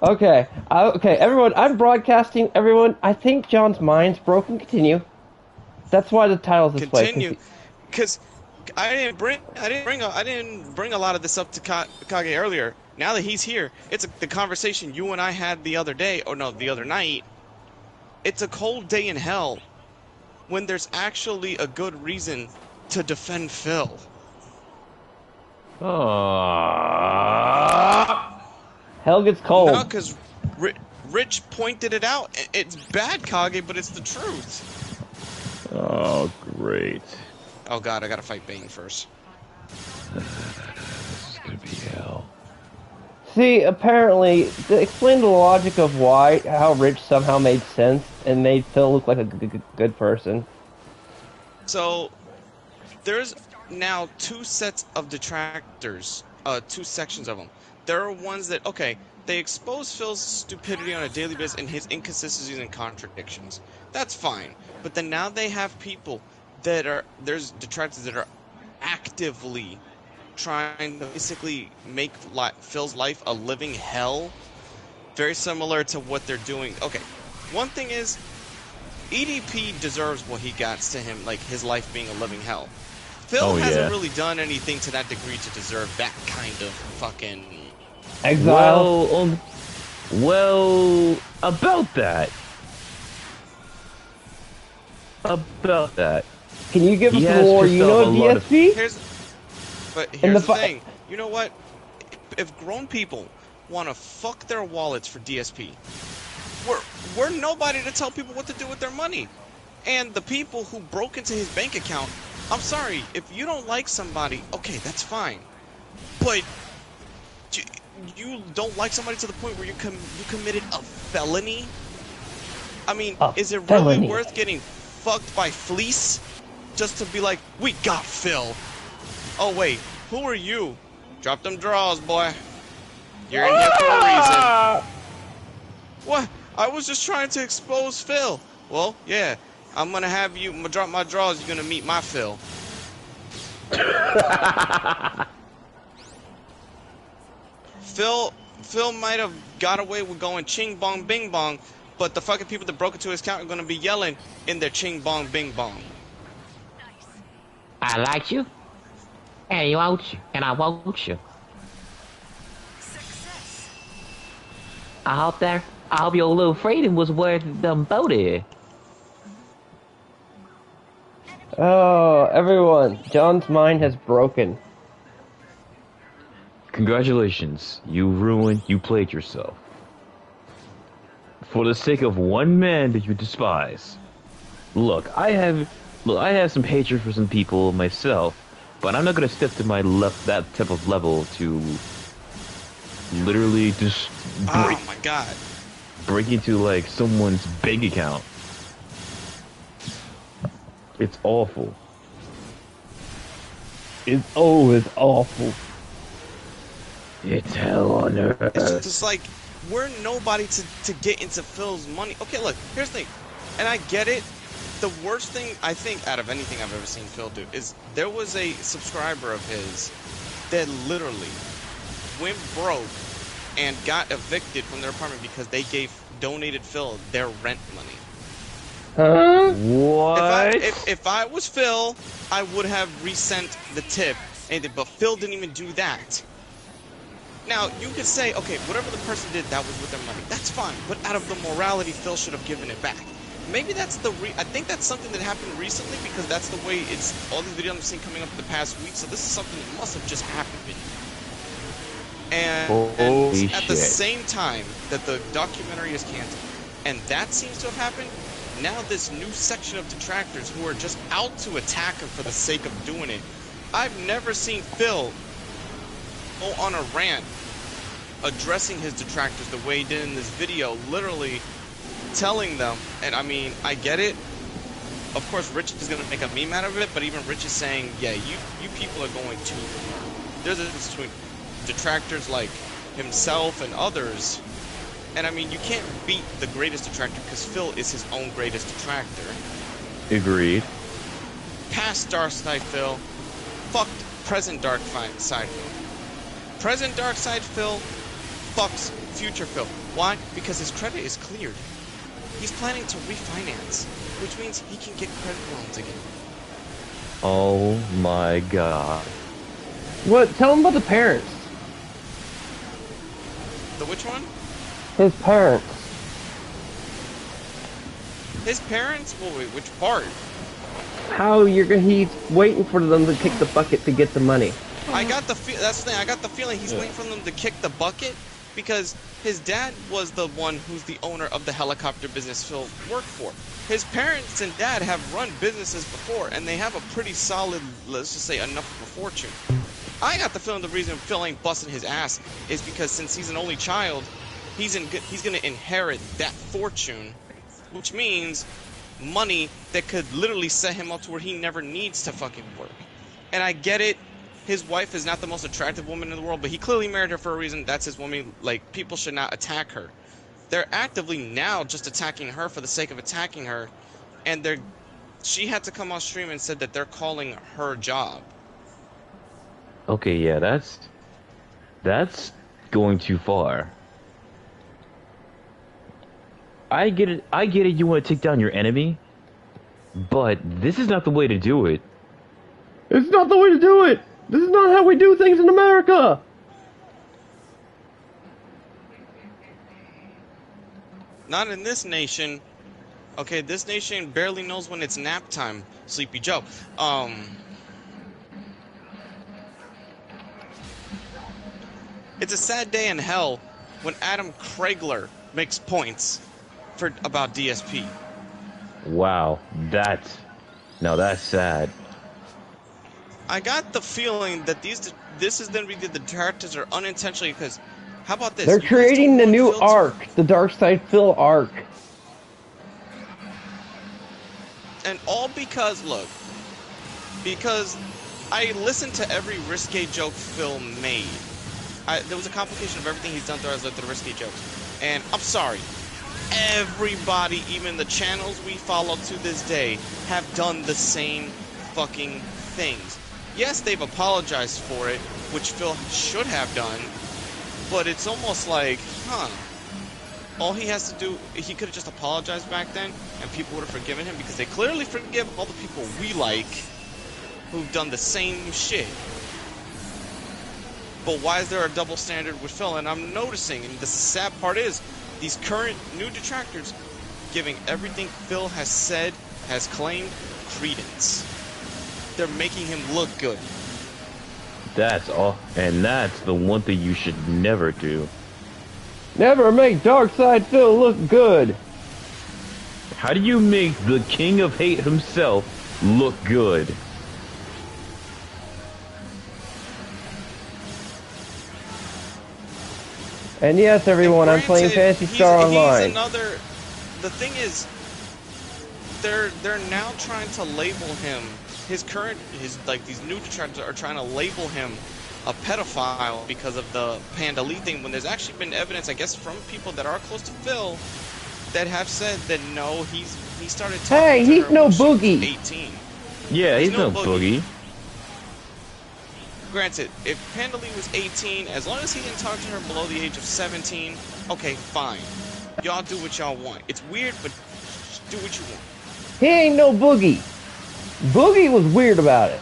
Okay, okay, everyone. I'm broadcasting. Everyone, I think John's mind's broken. Continue. That's why the title's this way. Continue, because I didn't bring a lot of this up to Kage earlier. Now that he's here, the conversation you and I had the other day, or no, the other night. It's a cold day in hell when there's actually a good reason to defend Phil. Hell gets No, cold. because Rich pointed it out. It's bad, Kage, but it's the truth. Oh, great. Oh god, I gotta fight Bane first. This is gonna be hell. See, apparently, explain the logic of how Rich somehow made sense and made Phil look like a good person. So, there's now two sets of detractors, two sections of them. There are ones that, okay, they expose Phil's stupidity on a daily basis and his inconsistencies and contradictions. That's fine. But then now they have people there's detractors that are actively trying to basically make Phil's life a living hell. Very similar to what they're doing. Okay, one thing is, EDP deserves what he got to him, like his life being a living hell. Phil hasn't really done anything to that degree to deserve that kind of fucking exile. Well, about that. Can you give us more? You know, DSP? Here's the thing. You know what? If grown people want to fuck their wallets for DSP, we're nobody to tell people what to do with their money. And the people who broke into his bank account, I'm sorry, if you don't like somebody, okay, that's fine. But you don't like somebody to the point where you committed a felony? I mean, is it really worth getting fucked by Fleece just to be like, we got Phil? Oh wait, who are you? Drop them draws, boy. You're in here for a reason. What? I was just trying to expose Phil. Well, yeah, I'm gonna have you drop my draws. You're gonna meet my Phil. Phil might have got away with going ching bong bing bong, but the fucking people that broke into his account are gonna be yelling in their ching bong bing bong. I like you, and you want you, and I want you. I hope your little freedom was worth them both is. Oh, everyone, John's mind has broken. Congratulations, you played yourself. For the sake of one man that you despise. Look, I have some hatred for some people myself, but I'm not gonna step to that type of level to literally just oh my god, break into like someone's bank account. It's awful. It's awful. It's hell on earth. It's just like, we're nobody to get into Phil's money. Okay, look, here's the thing, and I get it. The worst thing, I think, out of anything I've ever seen Phil do is there was a subscriber of his that literally went broke and got evicted from their apartment because they donated Phil their rent money. Huh? What? If I was Phil, I would have resent the tip, but Phil didn't even do that. Now, you could say, okay, whatever the person did, that was with their money. That's fine, but out of the morality, Phil should have given it back. Maybe that's I think that's something that happened recently, because that's the way all these videos I've seen coming up in the past week, so this is something that must have just happened. And at the same time that the documentary is canceled, and that seems to have happened, now this new section of detractors who are just out to attack him for the sake of doing it. I've never seen Phil go on a rant addressing his detractors the way he did in this video, literally telling them, and I mean, I get it. Of course, Rich is going to make a meme out of it, but even Rich is saying, yeah, you people are going too far. There's a difference between detractors like himself and others, and I mean, you can't beat the greatest detractor because Phil is his own greatest detractor. Agreed. Past Dark Side Phil, fucked present Dark Side Phil. Present Dark Side Phil fucks future Phil. Why? Because his credit is cleared. He's planning to refinance, which means he can get credit loans again. Oh my god. What? Tell him about the parents. The which one? His parents. His parents? Well, wait, which part? How he's waiting for them to kick the bucket to get the money. I got the that's the thing. I got the feeling he's waiting for them to kick the bucket because his dad was the one who's the owner of the helicopter business Phil worked for. His parents and dad have run businesses before, and they have a pretty solid, let's just say, enough of a fortune. I got the feeling the reason Phil ain't busting his ass is because since he's an only child, he's gonna inherit that fortune, which means money that could literally set him up to where he never needs to fucking work. And I get it. His wife is not the most attractive woman in the world, but he clearly married her for a reason. That's his woman. Like, people should not attack her. They're actively now just attacking her for the sake of attacking her, and she had to come on stream and said that they're calling her job. Okay, yeah, that's going too far. I get it. You want to take down your enemy, but this is not the way to do it. It's not the way to do it. This is not how we do things in America. Not in this nation. Okay, this nation barely knows when it's nap time, Sleepy Joe. It's a sad day in hell when Adam Kraegler makes points about DSP. Wow, that's sad. I got the feeling that this is going to be the detractors are unintentionally, because how about this? They're creating the new arc, the Dark Side Phil arc. And all because, look, because I listened to every risque joke Phil made. There was a complication of everything he's done throughout the risque jokes. And I'm sorry, everybody, even the channels we follow to this day, have done the same fucking things. Yes, they've apologized for it, which Phil should have done, but it's almost like, all he has to do, he could have just apologized back then, and people would have forgiven him, because they clearly forgive all the people we like who've done the same shit. But why is there a double standard with Phil? And I'm noticing, and the sad part is, these current new detractors giving everything Phil has said, has claimed, credence. They're making him look good. That's all, and that's the one thing you should never do. Never make Darkside Phil look good. How do you make the King of Hate himself look good? And yes, everyone, I'm playing Phantasy Star Online. The thing is, they're now trying to label him. These new detractors are trying to label him a pedophile because of the Panda Lee thing, when there's actually been evidence, I guess, from people that are close to Phil that have said that no, he started talking Hey, to he's her no when she was Boogie. 18. Yeah, he's no Boogie. Granted, if Panda Lee was 18, as long as he didn't talk to her below the age of 17, okay, fine. Y'all do what y'all want. It's weird, but do what you want. He ain't no Boogie. Boogie was weird about it.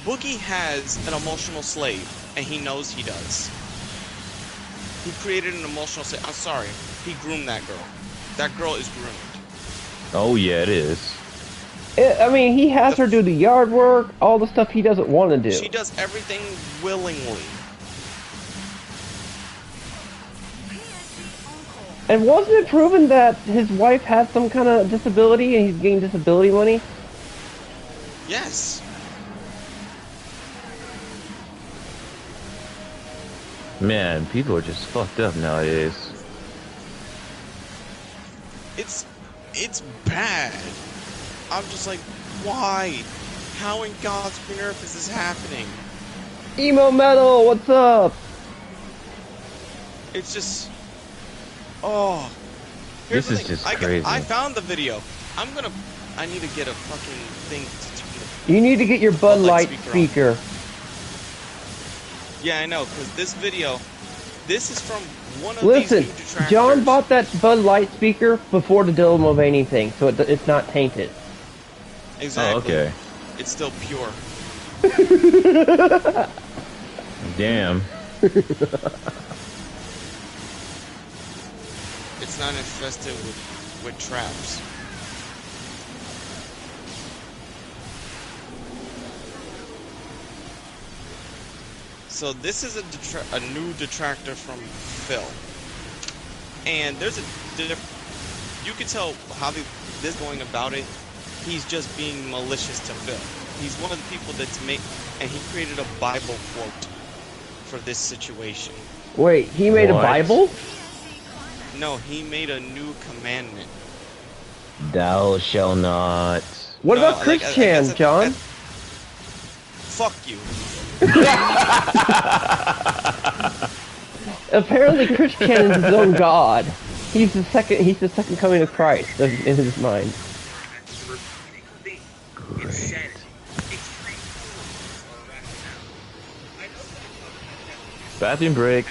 Boogie has an emotional slave, and he knows he does. He created an emotional slave. I'm sorry, he groomed that girl. That girl is groomed. Oh yeah, it is. I mean, he has her do the yard work, all the stuff he doesn't want to do. She does everything willingly. And wasn't it proven that his wife had some kind of disability and he's getting disability money? Yes. Man, people are just fucked up nowadays. It's bad. I'm just like, why? How in God's green earth is this happening? Emo Metal, what's up? It's just... Here's This is just crazy. I found the video. I need to get a fucking thing to turn You need to get your Bud Light speaker. speaker. Yeah, I know, because this video, this is from one of Listen, these new detractors. John bought that Bud Light speaker before the Dylan Mulvaney thing, so it's not tainted. Exactly. Oh, okay. It's still pure. Damn. It's not infested with traps. So this is a new detractor from Phil, and there's a you can tell how this going about it. He's just being malicious to Phil. He's one of the people and he created a Bible quote for this situation. Wait, he made a Bible? No, he made a new commandment. Thou shall not. What about Christian, John? Fuck you. Apparently, Christian is his own god. He's the second coming of Christ in his mind. Bathroom break.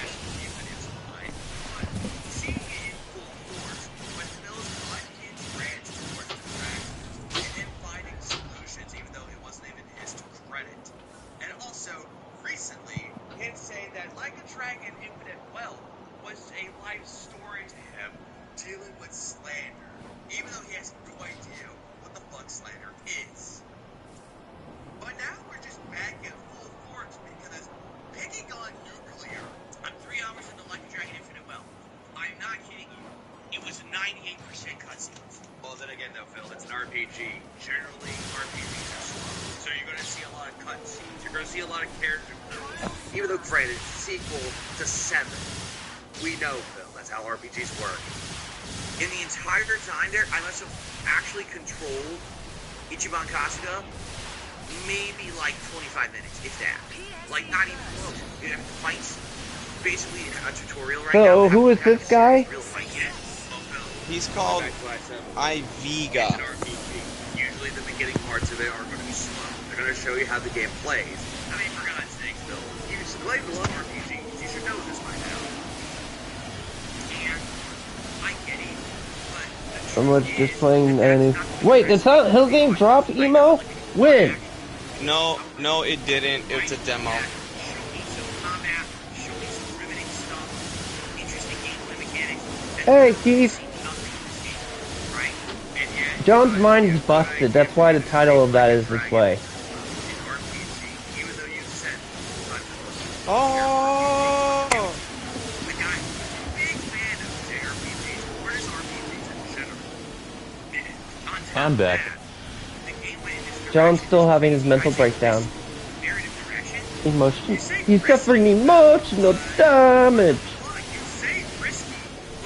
Maybe like 25 minutes, if that. Like, not even close. You have fights. Basically, a tutorial right now. So, who is this guy? He's called Iviga. Usually, the beginning parts of it are going to be slow. They're going to show you how the game plays. I mean, for God's sakes, Bill, you play the love RPGs. You should know this by now. And I get it, but Someone's just playing any. Wait, did Silent Hill game drop emo? When? No, it didn't. It's a demo. Hey, Keith. John's mind is busted. That's why the title of that is this way. Oh! I'm back. John's still having his mental breakdown. He's suffering emotional damage.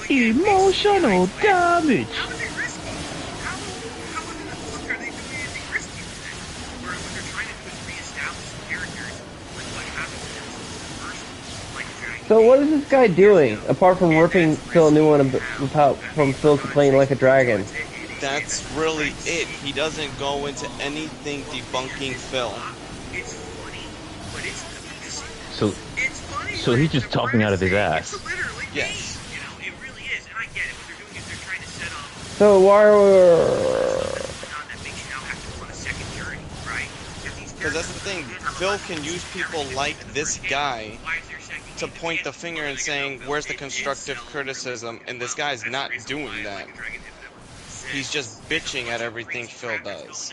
Emotional damage. So what is this guy doing, apart from ripping Phil a new one from Phil playing like a dragon? That's really it. He doesn't go into anything debunking Phil. So he's just talking out of his ass. Yes. So why Because that's the thing. Phil can use people like this guy to point the finger and saying, where's the constructive criticism? And this guy's not doing that. He's just bitching at everything Phil does.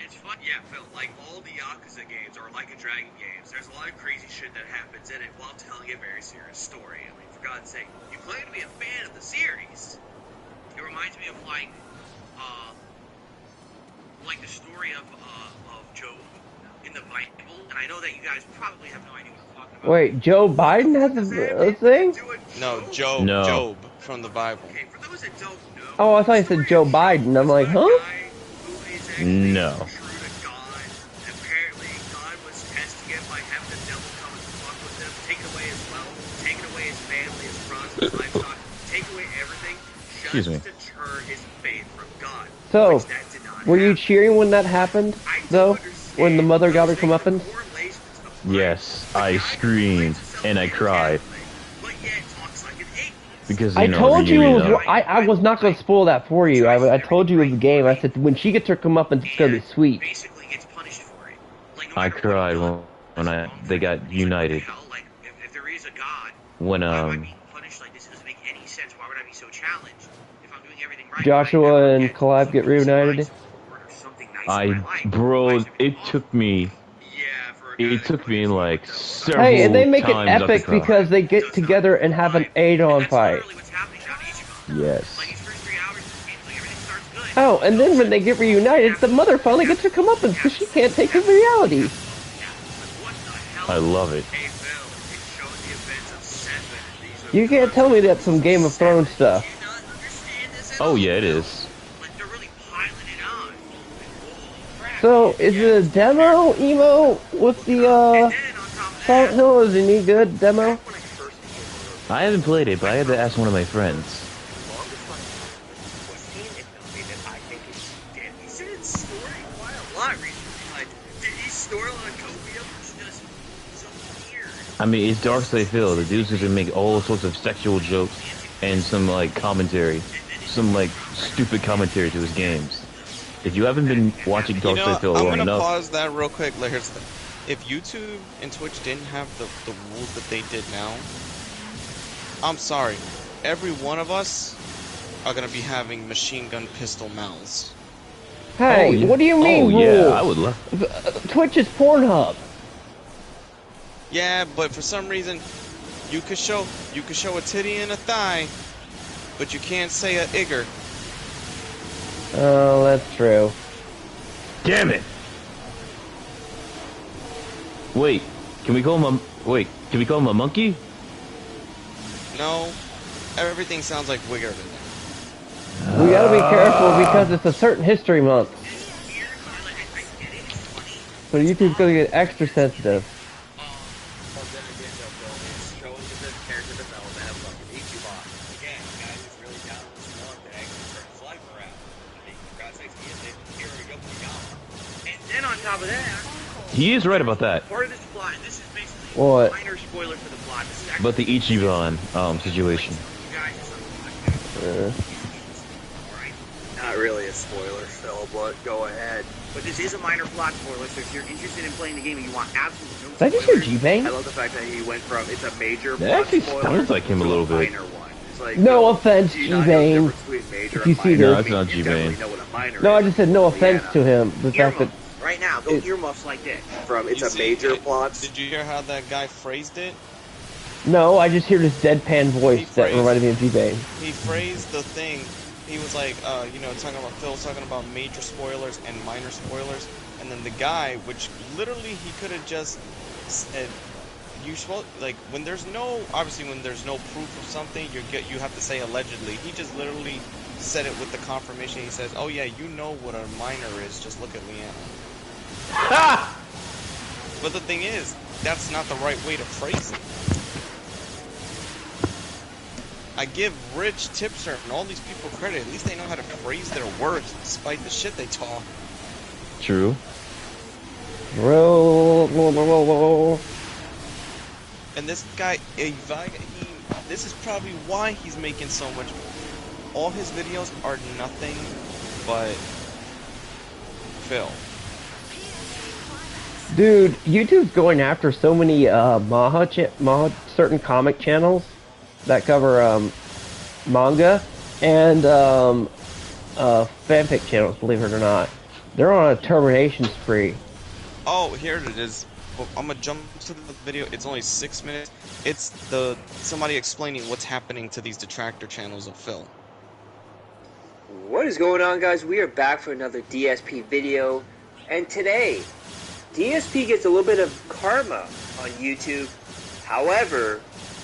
It's fun, yeah, Phil. Like all the Yakuza games or Like a Dragon games, there's a lot of crazy shit that happens in it while telling a very serious story. I mean, for God's sake, you claim to be a fan of the series. It reminds me of like the story of Job in the Bible, and I know that you guys probably have no idea what I'm talking about. Wait, Joe Biden has a thing? No, Job from the Bible. Okay, for those that don't know, Oh, I thought you said Joe Biden. I'm like, huh? No. Apparently, God was testing him by having the devil come and fuck with him, taking away his wealth, taking away his family, his crops, his livestock, take away everything, just to turn his faith from God. So, Which that did not were you happen. cheering when that happened, though? When the mother got her comeuppance? Correlations to the Yes, I screamed and I cried because I you know told you it was. reunion. I was not going to spoil that for you. I told you it was the game. I said when she gets her comeuppance, it's going to be sweet. Basically gets punished for it. Like, no I matter what cried you've done, when they got united. hell, like, if there is a God, When why am I being punished like this? It doesn't make any sense. Why would I be so challenged? If I'm doing everything right, Joshua and Collab get reunited. bro, it took me like Hey, and they several make it times not to epic cry. because they get together and have an 8-on fight. Yes. Oh, and then when they get reunited, the mother finally gets her comeuppance because she can't take his reality. I love it. You can't tell me that's some Game of Thrones stuff. Oh yeah, it is. So, is it a demo, Emo, with the, Silent Hill? Is it any good demo? I haven't played it, but I had to ask one of my friends. I mean, it's dark as they feel. The dudes just make all sorts of sexual jokes and some like commentary, some like stupid commentary to his games. If you haven't been watching Dark Side Phil long I'm gonna enough, pause that real quick. Like, here's the thing. If YouTube and Twitch didn't have the rules that they did now, I'm sorry. Every one of us are gonna be having machine gun pistol mouths. Hey, oh, yeah. what do you mean rules? Yeah, I would love. Twitch is Pornhub. Yeah, but for some reason, you could show a titty and a thigh, but you can't say a igger. Oh, that's true. Damn it! Wait, can we call him a monkey? No, everything sounds like wigger to me. We gotta be careful because it's a certain history month. So YouTube's gonna get extra sensitive. Top of that, He is right about that. part of this plot, this is basically What? a minor spoiler for the plot. This is But the Ichiban situation. Not really a spoiler, Phil, but go ahead. But this is a minor plot spoiler, so if you're interested in playing the game and you want absolutely no Did I just spoilers, hear G-Bang? I love the fact that he went from it's a major That plot actually spoiler sounds like him a to little bit. minor one. It's like, No well, offense, do you not know the G-Bang. difference between major If you and see minor? this. No, it's I mean, not you G-Bang. definitely know what a minor No, I is. just said no offense Yeah. to him. The fact that Earmuffs. Right now, go earmuffs like this. From it's You a see, major plot. Did you hear how that guy phrased it? no, I just hear this deadpan voice He that phrased- reminded me of G-Bang. He phrased the thing. He was like, talking about Phil talking about major spoilers and minor spoilers, and then the guy, which literally he could have just said, you supposed like when there's no proof of something, you have to say allegedly. He just literally said it with the confirmation. He says, "Oh yeah, you know what a minor is. Just look at Leanna." But the thing is, that's not the right way to phrase it. I give Rich, Tipster, and all these people credit. At least they know how to phrase their words despite the shit they talk. True. Roll. And this guy, this is probably why he's making so much. All his videos are nothing but Phil. Dude, YouTube's going after so many certain comic channels that cover manga and fanfic channels, believe it or not. They're on a termination spree. Oh, here it is. Well, I'm gonna jump to the video. It's only 6 minutes. It's somebody explaining what's happening to these detractor channels of Phil. What is going on, guys? We are back for another DSP video, and today DSP gets a little bit of karma on YouTube. However,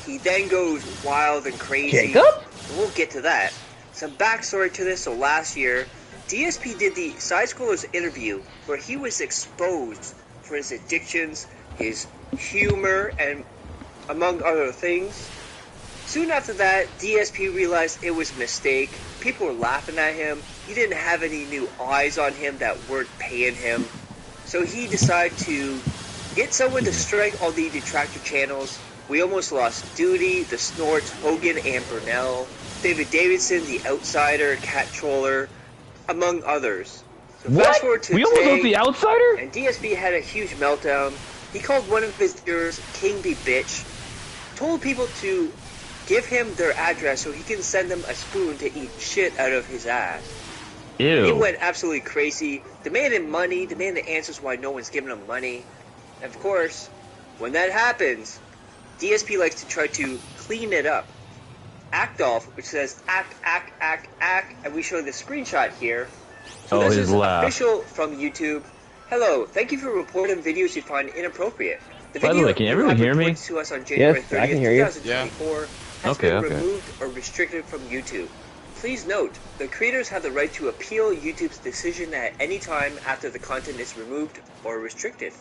he then goes wild and crazy. Jacob? We'll get to that. Some backstory to this. So last year, DSP did the Side Scrollers interview where he was exposed for his addictions, his humor, and among other things. Soon after that, DSP realized it was a mistake. People were laughing at him. He didn't have any new eyes on him that weren't paying him. So he decided to Get someone to strike all the detractor channels. We almost lost Duty, the Snorts, Hogan, and Burnell, David Davidson, the Outsider, Cat Troller, among others. So What? fast forward to We almost today, lost the Outsider? and DSP had a huge meltdown. He called one of his viewers King B Bitch, told people to give him their address so he can send them a spoon to eat shit out of his ass. Ew. He went absolutely crazy, demanded money, demanded answers why no one's giving him money. And of course, when that happens, DSP likes to try to clean it up. Act off, which says act, and we show the screenshot here. So this is laugh. official from YouTube. Hello, thank you for reporting videos you find inappropriate. The By the video way, can everyone hear me? to us on January 30th, I can hear you. 2024 has been removed or restricted from YouTube. Please note, the creators have the right to appeal YouTube's decision at any time after the content is removed or restricted.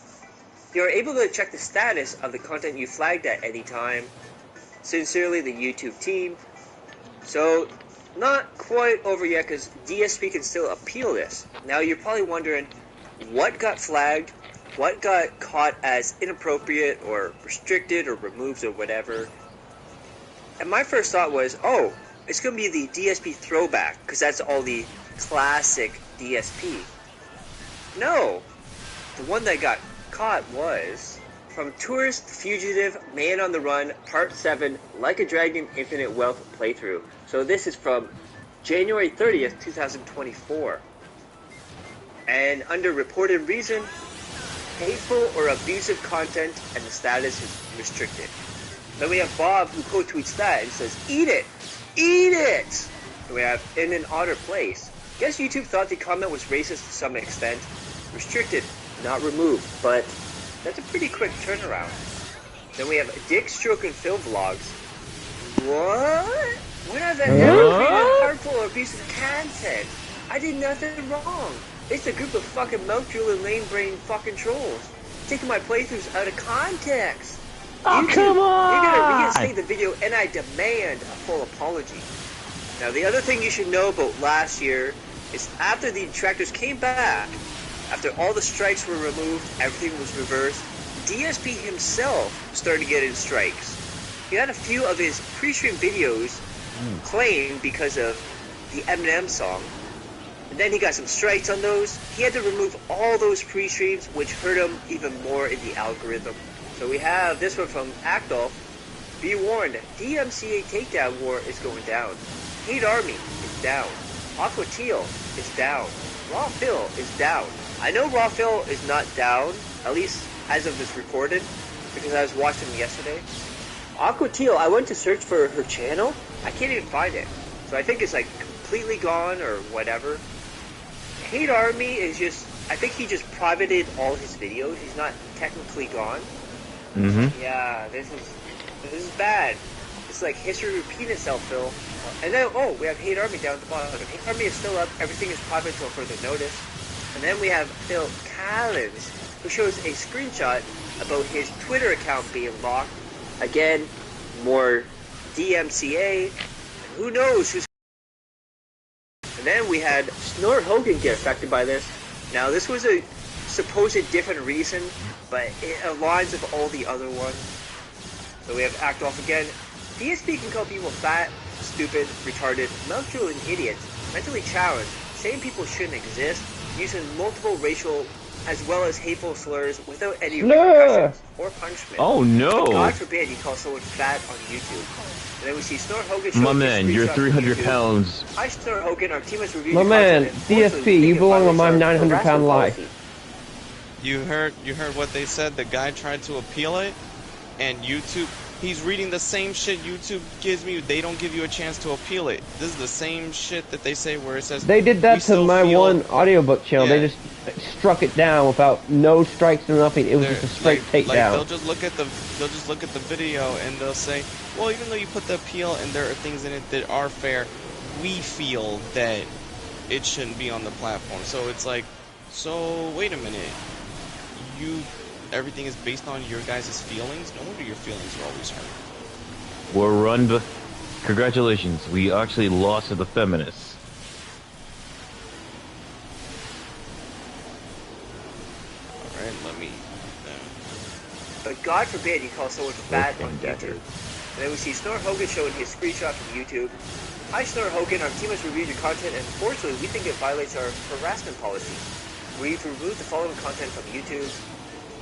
You are able to check the status of the content you flagged at any time. Sincerely, the YouTube team. So, not quite over yet because DSP can still appeal this. Now, you're probably wondering, what got flagged? What got caught as inappropriate or restricted or removed or whatever? And my first thought was, oh, it's going to be the DSP throwback because that's all the classic DSP. No, the one that got caught was from Tourist Fugitive Man on the Run Part 7 Like a Dragon Infinite Wealth playthrough. So this is from January 30th, 2024. And under reported reason, hateful or abusive content and the status is restricted. Then we have Bob who quote tweets that and says, "Eat it! Eat it!" And we have In an Otter Place. Guess YouTube thought the comment was racist to some extent. Restricted, not removed, but that's a pretty quick turnaround. Then we have Dick Stroke and Phil Vlogs. What? When have I ever created harmful or abusive content? I did nothing wrong. It's a group of fucking milk drooling, lame brain fucking trolls taking my playthroughs out of context. Oh, YouTube, come on! You're gonna reinstate the video, and I demand a full apology. Now, the other thing you should know about last year is after the detractors came back, after all the strikes were removed, everything was reversed, DSP himself started getting strikes. He had a few of his pre-stream videos claimed because of the Eminem song. And then he got some strikes on those. He had to remove all those pre-streams, which hurt him even more in the algorithm. So we have this one from Actolf. Be warned, DMCA Takedown War is going down. Hate Army is down. Aqua Teal is down. Raw Phil is down. I know Raw Phil is not down, at least as of this recorded, because I was watching him yesterday. Aqua Teal, I went to search for her channel. I can't even find it. So I think it's like completely gone or whatever. Hate Army is just, I think he just privated all his videos. He's not technically gone. Yeah, this is bad. It's like history repeating itself, Phil. And then, oh, we have Hate Army down at the bottom. Hate Army is still up. Everything is private until further notice. And then we have Phil Collins, who shows a screenshot about his Twitter account being locked. Again, more DMCA. Who knows who's... And then we had Snort Hogan get affected by this. Now, this was a supposed different reason, but it aligns with all the other ones. So we have Act Off again. DSP can call people fat, stupid, retarded, milk-drooling, and idiots, mentally challenged, saying people shouldn't exist, using multiple racial as well as hateful slurs without any repercussions or punishment. Oh no! God forbid he calls someone fat on YouTube. And then we see Snort Hogan. My man, you're 300 pounds. Hi, Snort Hogan. Our team has reviewed. My man, DSP, you belong on my 900-pound life. You heard what they said. The guy tried to appeal it, and YouTube. He's reading the same shit YouTube gives me. They don't give you a chance to appeal it. This is the same shit that they say where it says... They did that to my one audiobook channel. Yeah. They just struck it down without no strikes or nothing. It was just a straight takedown. They'll just look at the video and they'll say, well, even though you put the appeal and there are things in it that are fair, we feel that it shouldn't be on the platform. So it's like, so wait a minute, everything is based on your guys' feelings? No wonder your feelings are always hurt. We're run, but congratulations, we actually lost to the feminists. Alright, let me... God forbid you call someone fat on YouTube. And then we see Snore Hogan showing his screenshot from YouTube. Hi Snore Hogan, our team has reviewed your content and unfortunately we think it violates our harassment policy. We've removed the following content from YouTube.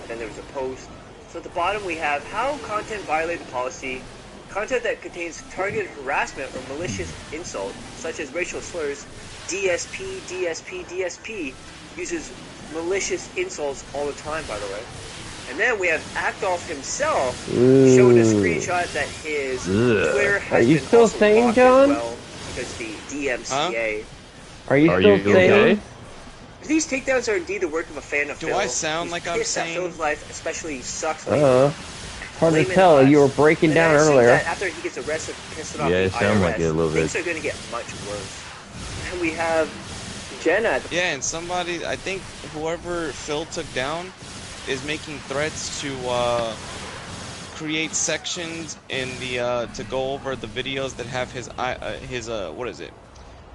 And then there was a post. So at the bottom we have how content violated policy. Content that contains targeted harassment or malicious insult, such as racial slurs. DSP, DSP, DSP uses malicious insults all the time, by the way. And then we have Actolf himself showing a screenshot that his Twitter has been still also sane, blocked John? as well because the DMCA. Are you still sane? These takedowns are indeed the work of a fan of Phil. Do I sound like I'm sane? Phil's life especially sucks. Hard to tell. You were breaking down earlier. That after he gets arrested for pissing off the it sounded like it a little bit. Things are going to get much worse. And we have Jenna. Yeah, and somebody, I think whoever Phil took down is making threats to create sections in the to go over the videos that have his what is it?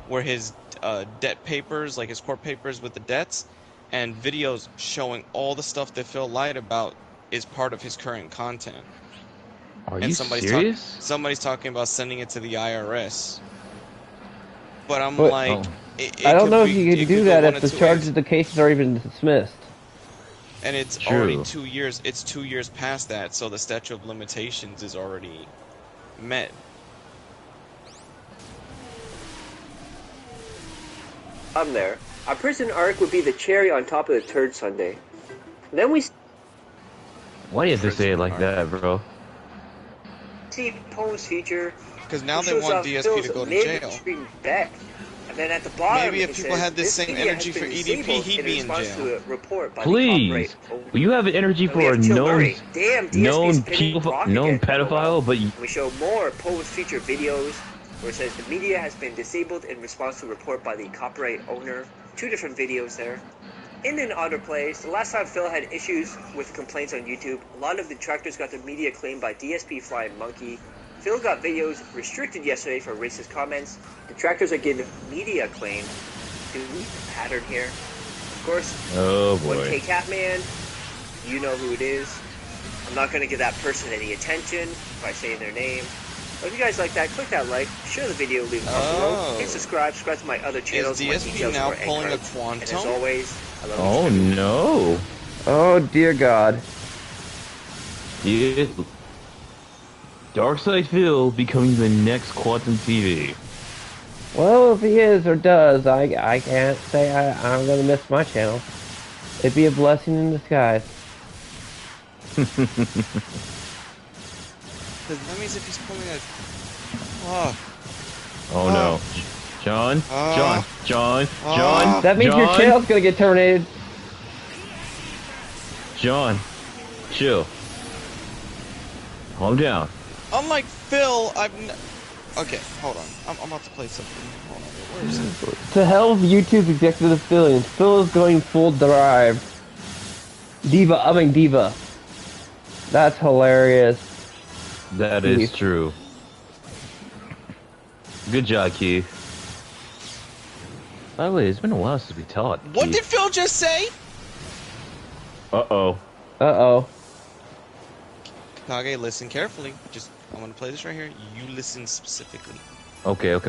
Where his debt papers, like his court papers with the debts, and videos showing all the stuff that Phil lied about is part of his current content. Are you serious? Somebody's talking about sending it to the IRS. But I'm But, like, I don't know if you can do that if the charges, the cases are even dismissed. And it's already 2 years. It's 2 years past that, so the statute of limitations is already met. I'm there. A prison arc would be the cherry on top of the turd sundae. Then we Why do you have to say it like that, bro? see Poe's feature. Because now they want DSP to go to jail. Bet. And then at the bottom, maybe if people had this same energy for EDP, he'd be in jail. Please, you have energy for a known pedophile, but we show more Poe's feature videos where it says the media has been disabled in response to a report by the copyright owner. 2 different videos there. Indian autoplays. The last time Phil had issues with complaints on YouTube, a lot of detractors got the media claimed by DSP Flying Monkey. Phil got videos restricted yesterday for racist comments. Detractors are getting media claim. Do we have a pattern here? Of course, oh boy. 1K Catman, you know who it is. I'm not going to give that person any attention by saying their name. But if you guys like that, click that like, share the video, leave a comment below, and subscribe to my other channels. Is DSP now pulling a Quantum? And as always, I love oh no. Oh dear God. Darkside Phil becoming the next Quantum TV. Well, if he is or does, I can't say I'm gonna miss my channel. It'd be a blessing in disguise. That means if he's pulling a... Oh no. John? John? That means your channel's gonna get terminated. John, chill. Calm down. Unlike Phil, okay, hold on. I'm about to play something. Hold on. Where is it? To hell with YouTube's executive affiliates. Phil is going full drive. Diva. That's hilarious. That is true. Good job, Keith. By the way, it's been a while since we talked. What did Phil just say? Uh-oh. Kage, listen carefully. I'm gonna play this right here. You listen specifically. Okay. When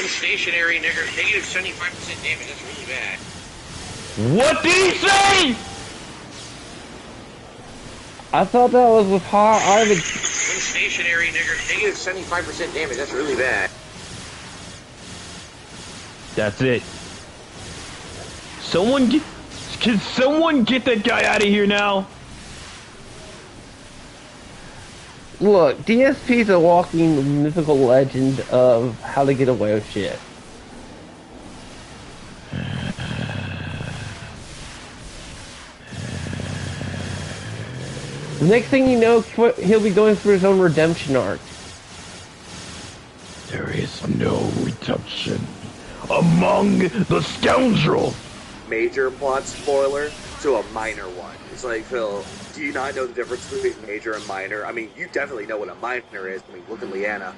stationary, nigger, negative 75% damage, that's really bad. What did he say? I thought that was with Ivan. When stationary, nigger, negative 75% damage, that's really bad. That's it. Can someone get that guy out of here now? Look, DSP's a walking mythical legend of how to get away with shit. The next thing you know, he'll be going through his own redemption arc. There is no redemption among the scoundrels. Major plot spoiler to a minor one. It's like, Phil, do you not know the difference between major and minor? I mean, you definitely know what a minor is. I mean, look at Leanna.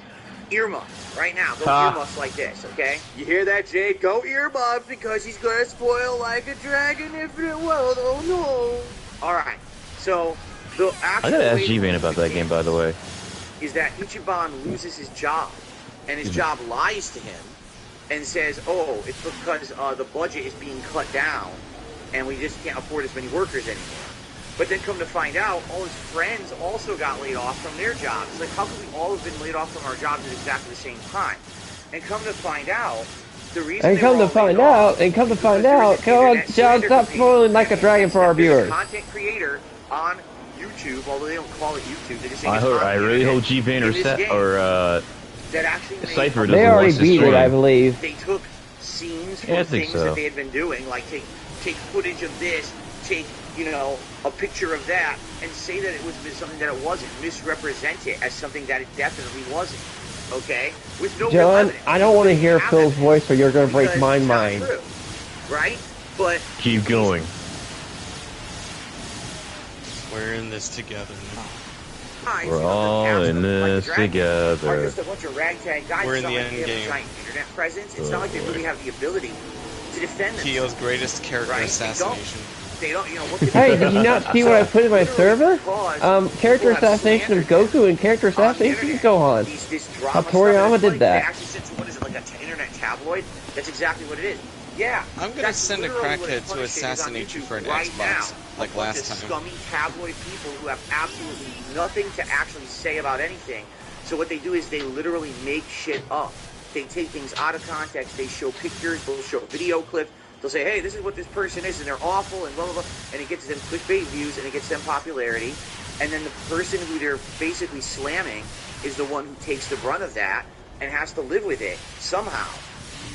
Earmuffs, right now. Go earmuffs like this, okay? You hear that, Jake? Go earmuffs because he's gonna spoil like a dragon infinite world. Oh no! Alright, so The I actual gotta ask way to G-Man lose about the that game, by the way. is that Ichiban loses his job, and his job lies to him and says, oh, it's because the budget is being cut down, and we just can't afford as many workers anymore. But then come to find out, all his friends also got laid off from their jobs. It's like, how could we all have been laid off from our jobs at exactly the same time? And come to find out, the reason And come to find out, come on, John, stop spoiling Like a Dragon for our viewers. Content creator on YouTube, although they don't call it YouTube, they just say I really hope G-Man or that actually made Cypher They doesn't already watch this beat it, stream. I believe. They took scenes from Yeah, I think things so. that they had been doing, like take footage of this, take, you know, a picture of that, and say that it was something that it wasn't, misrepresent it as something that it definitely wasn't. Okay? With no real John, evidence. I don't want to hear Phil's Evidence, voice or you're going to break because my it's not mind. true, right? But Keep going. We're in this together now. guys, We're you know, all the in cast of this Like the Dragon together. Are just a bunch of ragtag guys. We're It's in not the like they end have a game. giant internet presence. It's not like they really have the ability to defend themselves. Kyo's greatest character Right? assassination. They don't, you know, what can Hey, they do? did you not see what I put in my server? Character assassination of Goku and character assassination of Gohan. This drama How stuff, Toriyama and it's did funny, that. They actually said, so what is it, like an internet tabloid? That's exactly what it is. Yeah. I'm gonna that's send a literally what crackhead to Punisher is on assassinate you YouTube for an right Xbox, now. like A bunch last of time. Scummy tabloid people who have absolutely nothing to actually say about anything. So what they do is they literally make shit up. They take things out of context. They show pictures. They'll show video clips. They'll say, hey, this is what this person is, and they're awful, and blah, blah, blah. And it gets them clickbait views, and it gets them popularity. And then the person who they're basically slamming is the one who takes the brunt of that and has to live with it somehow.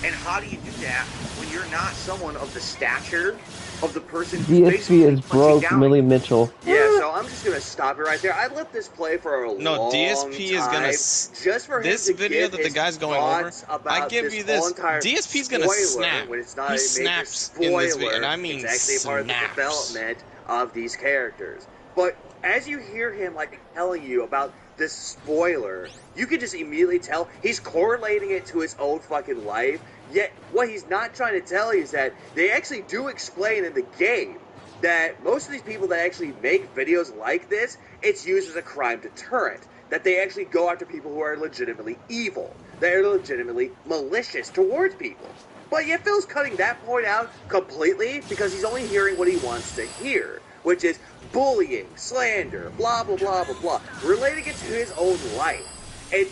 And how do you do that when you're not someone of the stature of the person who's DSP basically is broke, punching down? Millie Mitchell. Yeah, so I'm just gonna stop it right there. I let this play for a long DSP is time, gonna just for this him to video give that the his guy's going over. thoughts about I give you this. whole entire DSP's gonna spoiler, snap. when it's not He a major snaps in spoiler, this video, and I mean it's actually a part of the snaps. development of these characters. But as you hear him like telling you about this spoiler, you can just immediately tell he's correlating it to his own fucking life. Yet what he's not trying to tell you is that they actually do explain in the game that most of these people that actually make videos like this, it's used as a crime deterrent. That they actually go after people who are legitimately evil. They're legitimately malicious towards people. But yet Phil's cutting that point out completely because he's only hearing what he wants to hear, which is bullying, slander, blah, blah, blah, blah, blah, relating it to his own life. And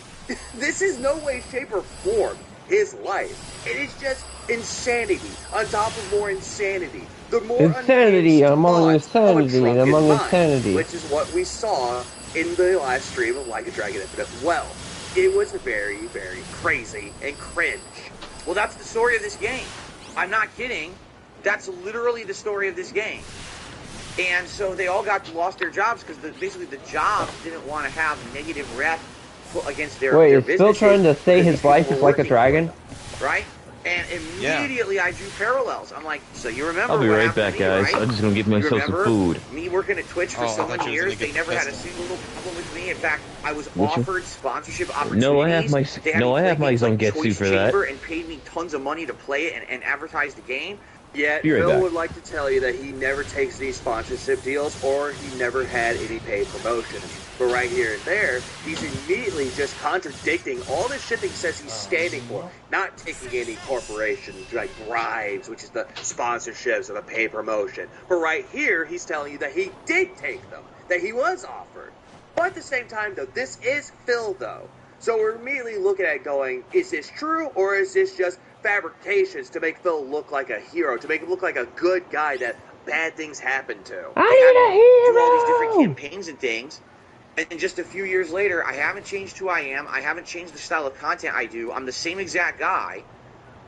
this is no way, shape, or form his life. It is just insanity on top of more insanity. The more Insanity among unhinged thoughts of a insanity drunken among mind, insanity. which is what we saw in the last stream of Like a Dragon Infinite. Well, it was very, very crazy and cringe. Well, that's the story of this game. I'm not kidding. That's literally the story of this game. And so they all lost their jobs because basically the jobs didn't want to have negative rep put against their Wait, their is Phil trying to say his life is like a dragon? Right? And immediately I drew parallels. I'm like, so you remember I'll be what right happened back, to me, guys. right? I'm just gonna get You myself some remember food. me working at Twitch for Oh, I so thought many you were years? gonna They get never had a pistol. single problem with me. In fact, I was Would you? offered sponsorship opportunities. No, I have my They had me I play have my games like Zongetsu Choice for that. Chamber and paid me tons of money to play it and advertise the game. Yet Be right Phil back. would like to tell you that he never takes these sponsorship deals or he never had any paid promotions. But right here and there, he's immediately just contradicting all this shit that he says he's standing for. Not taking any corporation like bribes, which is the sponsorships of a paid promotion. But right here, he's telling you that he did take them, that he was offered. But at the same time, though, this is Phil, though. So we're immediately looking at it going, is this true or is this just fabrications to make Phil look like a hero, to make him look like a good guy that bad things happen to? I need a hero! Do all these different campaigns and things. And just a few years later, I haven't changed who I am. I haven't changed the style of content I do. I'm the same exact guy.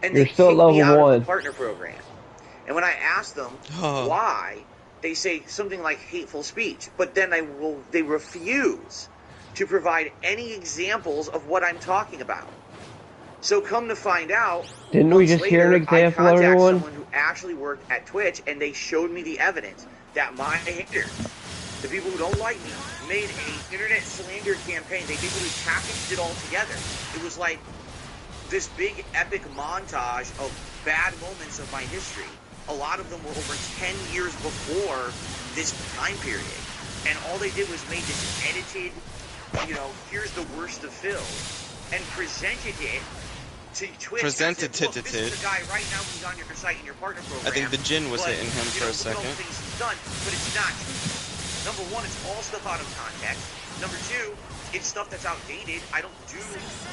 And You're they still kicked me level out of one. the partner program. And when I ask them why, they say something like hateful speech. But then they refuse to provide any examples of what I'm talking about. So come to find out, Didn't we months just hear an later, example, I contacted everyone? someone who actually worked at Twitch, and they showed me the evidence that my haters, the people who don't like me, made a internet slander campaign. They basically packaged it all together. It was like this big epic montage of bad moments of my history. A lot of them were over 10 years before this time period. and all they did was make this edited, here's the worst of Phil, and presented it to Twitch. Presented said, look, this is the guy right now who's on your site in your partner program. I think the gin was hitting him for a second. Look at all the things he's done, but it's not true. Number one, it's all stuff out of context. Number two, it's stuff that's outdated. I don't do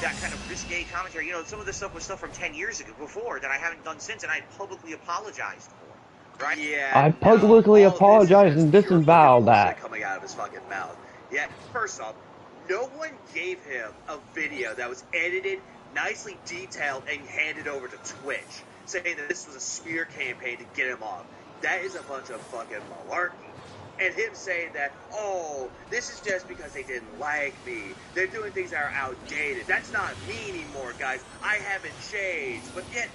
that kind of risque commentary. Some of this stuff was stuff from 10 years ago before that I haven't done since, and I publicly apologized for. Right? Yeah. I publicly apologize and disavow that. Coming out of his fucking mouth. Yeah. First off, no one gave him a video that was edited, nicely detailed, and handed over to Twitch, saying that this was a smear campaign to get him off. That is a bunch of fucking malarkey. And him saying that, oh, this is just because they didn't like me. They're doing things that are outdated. That's not me anymore, guys. I haven't changed. But yet,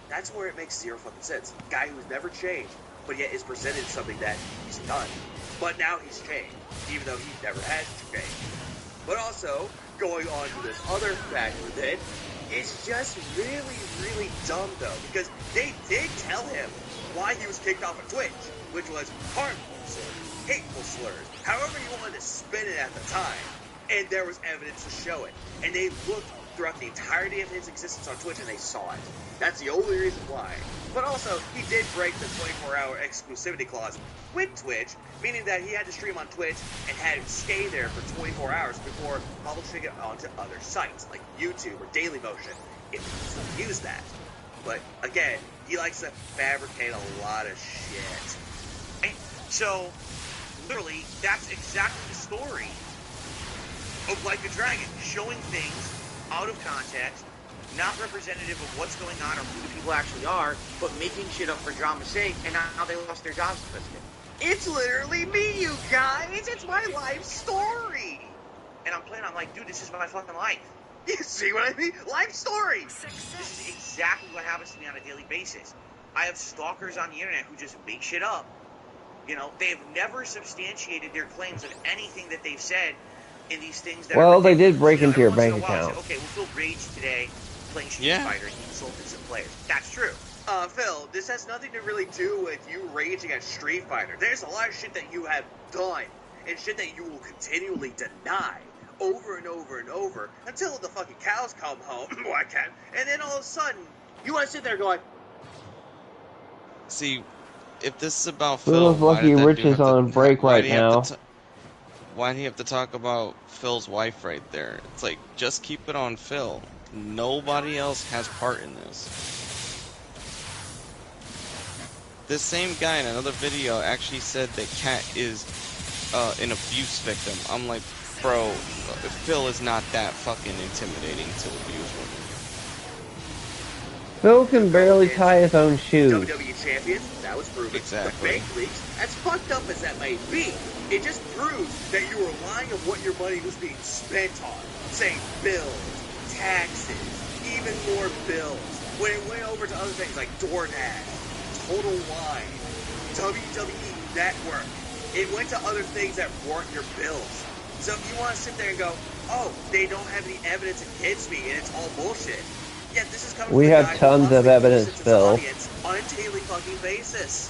that's where it makes zero fucking sense. Guy who's never changed, but yet is presented something that he's done. But now he's changed, even though he never has changed. But also, going on to this other factor then, it's just really, really dumb though, because they did tell him why he was kicked off of Twitch, which was harmful slurs, hateful slurs, however you wanted to spin it at the time, and there was evidence to show it. And they looked throughout the entirety of his existence on Twitch and they saw it. That's the only reason why. But also, he did break the 24-hour exclusivity clause with Twitch, meaning that he had to stream on Twitch and had to stay there for 24 hours before publishing it onto other sites, like YouTube or Dailymotion, if he still use that. But again, he likes to fabricate a lot of shit. Right? So, literally, that's exactly the story of Like a Dragon, showing things out of context, not representative of what's going on or who the people actually are, but making shit up for drama's sake, and now they lost their jobs because of it. It's literally me, you guys! It's my life story! And I'm like, dude, this is my fucking life. You see what I mean? Life story! This is exactly what happens to me on a daily basis. I have stalkers on the internet who just make shit up. They have never substantiated their claims of anything that they've said in these things that well, they did break into your bank account. Okay, Phil raged today playing Street Fighter and he insulted some players. That's true. Phil, this has nothing to really do with you raging at Street Fighter. There's a lot of shit that you have done and shit that you will continually deny over and over and over until the fucking cows come home. Why can't? And then all of a sudden, you want to sit there going, see, if this is about Phil's Phil, lucky Rich is on break right now. Why do you have to talk about Phil's wife right there? It's like, just keep it on Phil. Nobody else has part in this. This same guy in another video actually said that Kat is an abuse victim. I'm like, bro, Phil is not that fucking intimidating to abuse women. Phil can barely tie his own shoes. WWE champion, that was proven. Exactly. The bank leaks, as fucked up as that may be, it just proves that you were lying of what your money was being spent on. Saying bills, taxes, even more bills. When it went over to other things like DoorDash, Total Wine, WWE Network, it went to other things that weren't your bills. So if you want to sit there and go, oh, they don't have any evidence against me and it's all bullshit. Yeah, this is coming we from have tons of evidence, Phil. On a daily fucking basis.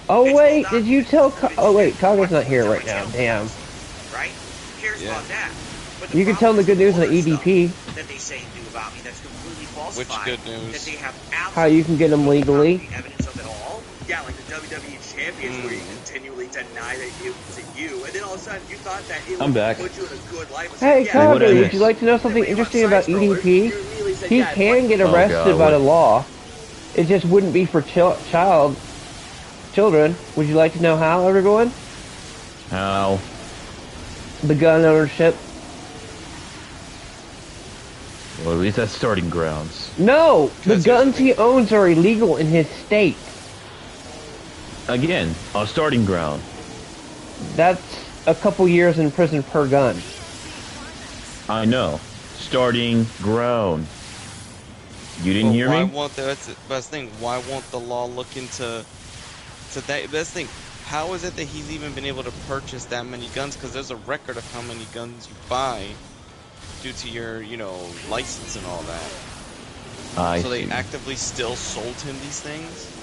Oh wait, did you tell? Oh wait, Kaga's not here right now. Damn. Right? Who cares about that? But You can tell the good news on the EDP. That they say and do about me that's completely falsified. Which good news? That they have How you can get them legally? Evidence of it all. Yeah, like the WWE champions where you continually deny that it was you, and then all of a sudden you thought that it would put you in a good light. Hey, Kaga, would you like to know something interesting about EDP? He can get arrested by the law. It just wouldn't be for children. Would you like to know how, everyone? How? The gun ownership. Well, at least that's starting grounds. No! The guns he owns are illegal in his state. Again, a starting ground. That's a couple years in prison per gun. I know. Starting ground. You didn't hear me? That's the best thing. Why won't the law look into that? Best thing. How is it that he's even been able to purchase that many guns? Because there's a record of how many guns you buy due to your, license and all that. So they actively still sold him these things?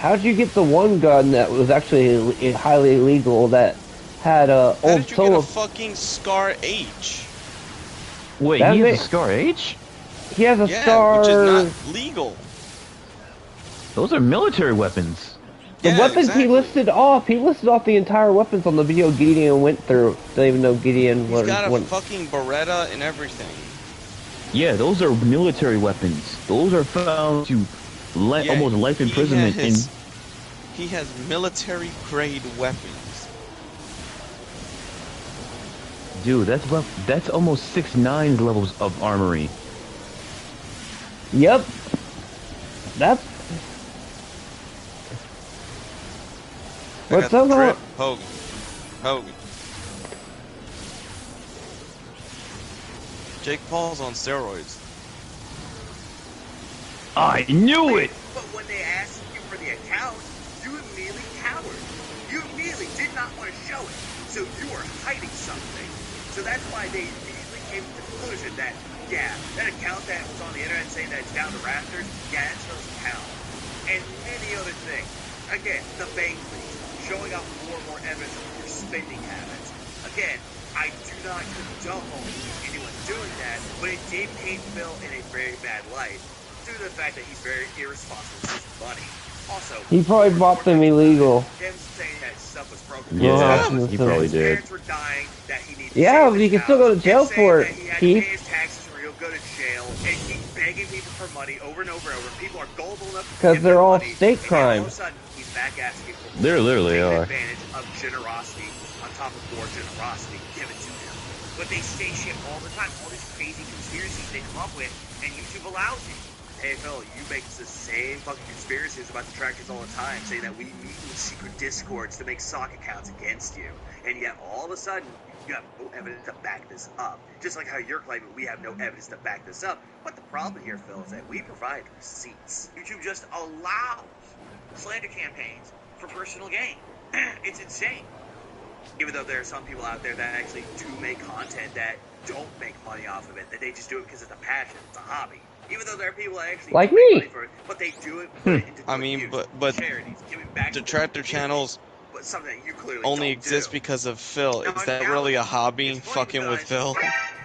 How'd you get the one gun that was actually highly illegal that had a How old did you get a solo? fucking Scar H? Wait, That he has may- a Scar H? He has a Yeah, which is Scar. not legal. Those are military weapons. The Yeah, weapons he exactly. listed off. He listed off the entire weapons on the video Gideon went through. Don't even know Gideon He's got a went. fucking Beretta and everything. Yeah, those are military weapons. Those are found to Yeah, almost life imprisonment in. He has military grade weapons. Dude, that's almost 6'9" levels of armory. Yep. That's. I But got the somehow, drip. Hogan. Jake Paul's on steroids. I knew it! But when they asked you for the account, you immediately cowered. You immediately did not want to show it. So you were hiding something. So that's why they immediately came to the conclusion that, yeah, that account that was on the internet saying that it's down to rafters, yeah, that's his account. And many other things. Again, the bank leaks, showing off more and more evidence of your spending habits. Again, I do not condone anyone doing that, but it did paint Phil in a very bad light due to the fact that he's very irresponsible with his money. Also, he probably bought them illegal. him saying that stuff was broken. Yeah, Yeah, he probably His did. parents were dying, that he needed to Yeah, save but his you can still go to house, jail him saying for that it, he had to Keith. pay his taxes or he'll go to jail, and keep begging people for money over and over and over. People are gullible enough to Because give they're him all money, state and then all of a crimes. sudden, he's back asking for They literally taking are. advantage of generosity on top of more generosity given to him. But they say shit all the time, all these crazy conspiracies they come up with, and YouTube allows it. Hey Phil, you make the same fucking conspiracies about detractors all the time, saying that we meet in secret discords to make sock accounts against you, and yet all of a sudden you have no evidence to back this up. Just like how you're claiming we have no evidence to back this up. But the problem here, Phil, is that we provide receipts. YouTube just allows slander campaigns for personal gain. It's insane. Even though there are some people out there that actually do make content that don't make money off of it, that they just do it because it's a passion, it's a hobby. Even though there are people that actually Like do make me. money for it, but they do it, put it into I good mean, use, but charities, giving back to the detractor community. channels But something that you clearly only don't exist do. because of Phil. Now, Is that now, really a hobby, it's funny fucking with because- Phil?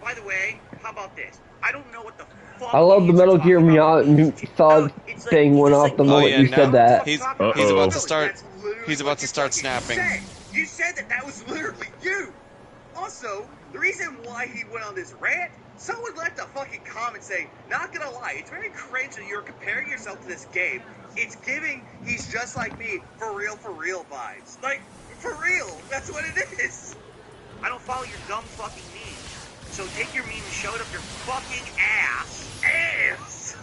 By the way, how about this? I don't know what the fuck I love the idiots are Metal Gear talking about with these Solid it's like- thing it's went just off like- the Oh, moment yeah, you now said that. He's He's about to start. That's literally He's about what to you start fucking snapping. said. You said that was literally you. Also, the reason why he went on this rant, someone left a fucking comment saying, not gonna lie, it's very cringe that you're comparing yourself to this game. It's giving he's just like me, for real vibes. Like, for real, that's what it is. I don't follow your dumb fucking memes. So take your meme and show it up your fucking ass. Ass!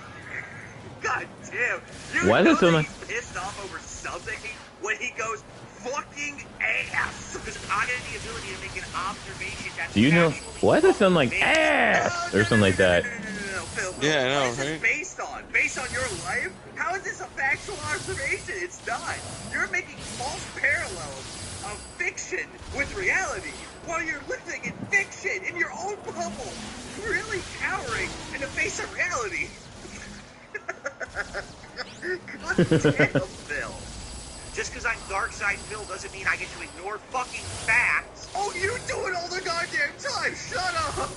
God damn. You Why is know it so that much- he's pissed off over something when he goes fucking ass. Because I get the ability to make an observation that's Do you know? actually Why does it sound like based- ass No, or something like that? No, Phil, Yeah, I know, what is this right? based on? Based on your life? How is this a factual observation? It's not. You're making false parallels of fiction with reality while you're living in fiction in your own bubble, really cowering in the face of reality. God damn, Phil. Just because I'm dark side Phil doesn't mean I get to ignore fucking facts. Oh, you do it all the goddamn time. Shut up.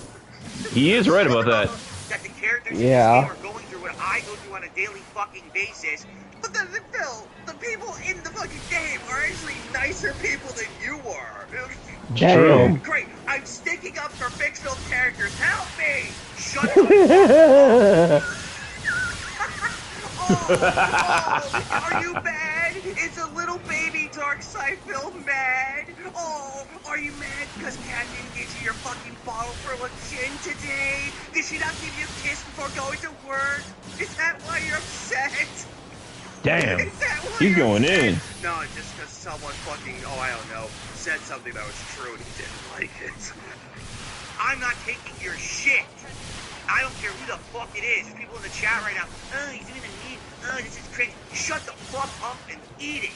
He is right about that. That the characters Yeah. in this game are going through what I go through on a daily fucking basis. But then, Phil, the people in the fucking game are actually nicer people than you are. Damn. Great, I'm sticking up for fictional characters. Help me! Shut up! Oh, are you mad? Is a little baby dark side Phil mad? Oh, are you mad because Kat didn't get you your fucking bottle full of gin today? Did she not give you a kiss before going to work? Is that why you're upset? Damn. Is that why He's you're going upset? in. No, just because someone fucking, I don't know, said something that was true and he didn't like it. I'm not taking your shit. I don't care who the fuck it is. There's people in the chat right now. Oh, he's doing a meme. Oh, this is cringe. Shut the fuck up and eat it.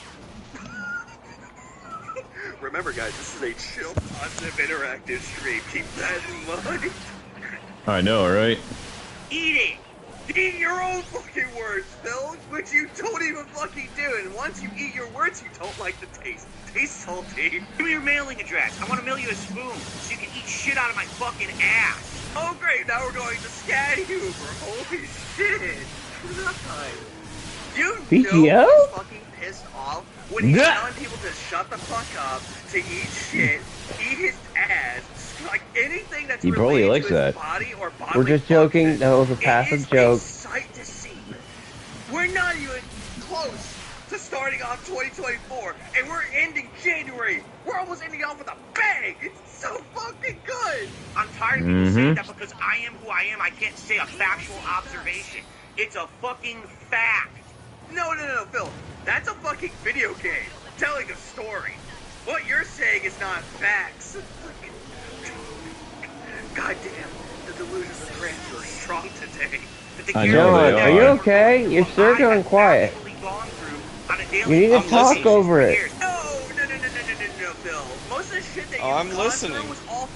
Remember, guys, this is a chill, positive, interactive stream. Keep that in mind. I know, right? Eat it. Eat your own fucking words, Phil, which you don't even fucking do. And once you eat your words, you don't like the taste. Tastes salty. Give me your mailing address. I want to mail you a spoon so you can eat shit out of my fucking ass. Oh great, now we're going to Scat Huber. Holy shit. You know he's fucking pissed off when he's telling people to shut the fuck up, to eat shit, eat his ass, like anything that's he probably likes to his that. body or bodily We're just joking. function. That was a passive joke. It is a sight to see. We're not even close to starting off 2024, and we're ending January. We're almost ending off with a bang. It's so fucking good. I'm tired of people saying that because I am who I am. I can't say a factual observation. It's a fucking fact. No, Phil. That's a fucking video game telling a story. What you're saying is not facts. Goddamn, the delusions of grandeur are strong today. I know they are you okay? You're still going quiet. You need to talk over it. No, Phil. Most of the shit that I'm listening.